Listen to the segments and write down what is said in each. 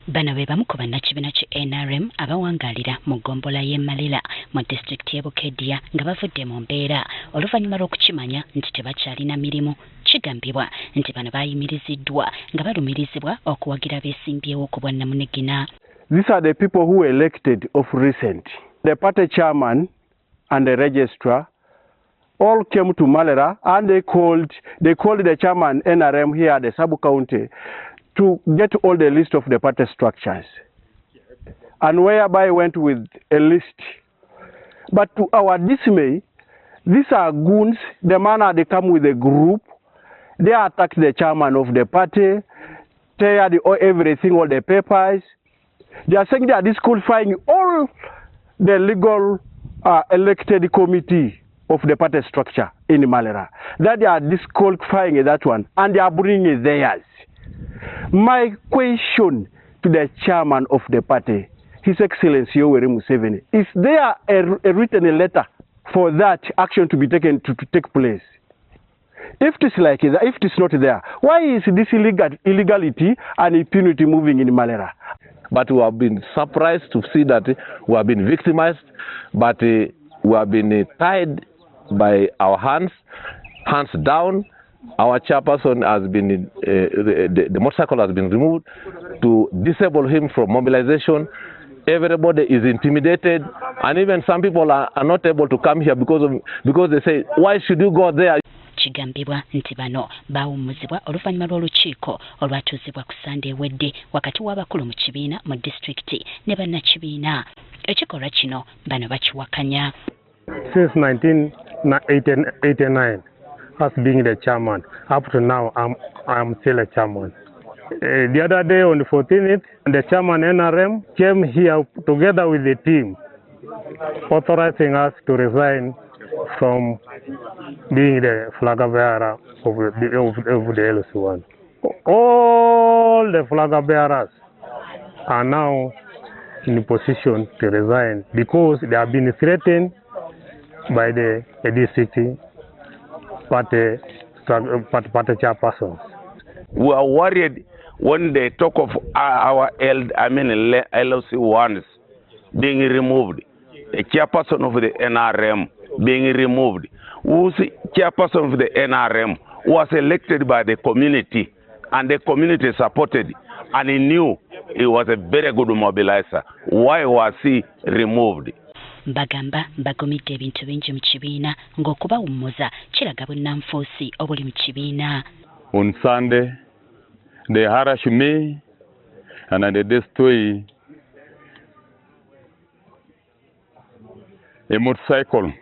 Bano be bamu ku bannakibiina ki NRM abawangalira mu ggombola y'e Malira mu disitulikiti y'e Bukedya nga bavudde mu mbeera oluvannyuma lw'okukimanya nti tebakyalina mirimu. Kigambibwa nti bano baayimiriziddwa nga balumirizibwa okuwagira beesimbyewo ku bwa Namunegina. These are the people who were elected of recent. The party chairman and the registrar all came to Malira and they called the chairman NRM here at the sub-county to get all the list of the party structures, and whereby went with a list. But to our dismay, these are goons. The man they come with a group. They attacked the chairman of the party, tear everything, all the papers. They are saying they are disqualifying all the legal elected committee of the party structure in Malira. That they are disqualifying that one and they are bringing theirs. My question to the chairman of the party, His Excellency Yoweri Museveni, is there a written letter for that action to be taken to take place? If it is like that, if it is not there, why is this illegality and impunity moving in Malira? But we have been surprised to see that we have been victimized, but we have been tied by our hands down. Our chairperson has been, the motorcycle has been removed to disable him from mobilization. Everybody is intimidated, and even some people are not able to come here because they say, why should you go there? Kigambibwa nti bano baawummuzibwa oluvannyuma lw'olukiiko olwatuuzibwa ku Sande ewedde wakati w'abakulu mu kibiina mu disitulikiti ne bannakibiina. Ekikolwa kino bano bakiwakanya. Since 1989, as being the chairman, up to now I'm still a chairman. The other day on the 14th, the chairman NRM came here together with the team, authorizing us to resign from being the flag bearer of the LC1. All the flag bearers are now in a position to resign because they have been threatened by the district party chairpersons. We are worried when they talk of our LC ones being removed, the chairperson of the NRM being removed, who's chairperson of the NRM was elected by the community and the community supported and he knew he was a very good mobilizer. Why was he removed? Bagamba bagumidde ebintu bingi mu kibiina ng'okubawummuza kiraga bunnanfuusi obuli mu kibiina. On Sunday, they harassed me and they destroyed a motorcycle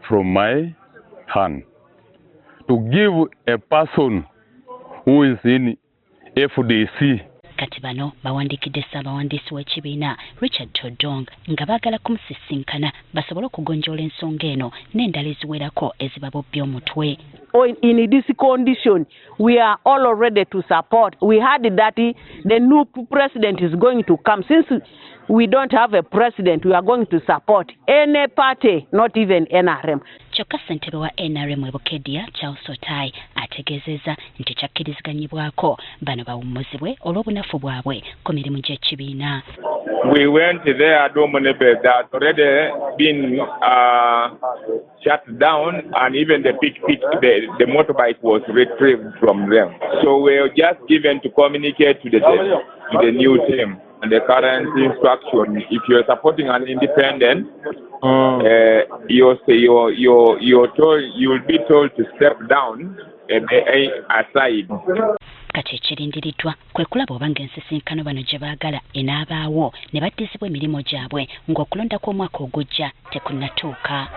from my hand to give a person who is in FDC. Kati bano bawandikidde Ssaabawandiisi w'ekibiina Richard Todong nga baagala kumusisinkana basobole okugonjoola ensonga eno n'endala eziwerako ezibabobbya omutwe. In this condition, we are all ready to support. We heard that the new president is going to come. Since we don't have a president, we are going to support any party, not even NRM. Kyokka ssentebe wa NRM e Bukedya Charles Otai ategeezezza nti kyakkiriziganyibwako bano bawummuzibwe olw'obunafu bwabwe ku mirimu gy'ekibiina. We went there, Domonebe, that already been shut down, and even the the motorbike was retrieved from them. So we were just given to communicate to the new team. And the current instruction, if you're supporting an independent, you'll be told to step down and aside. Kati ekirindiriddwa kwe kulaba oba ng'ensisinkano bano gye baagala enaabaawo ne baddizibwa emirimu gyabwe ng'okulonda kw'omwaka ogujja tekunnatuuka.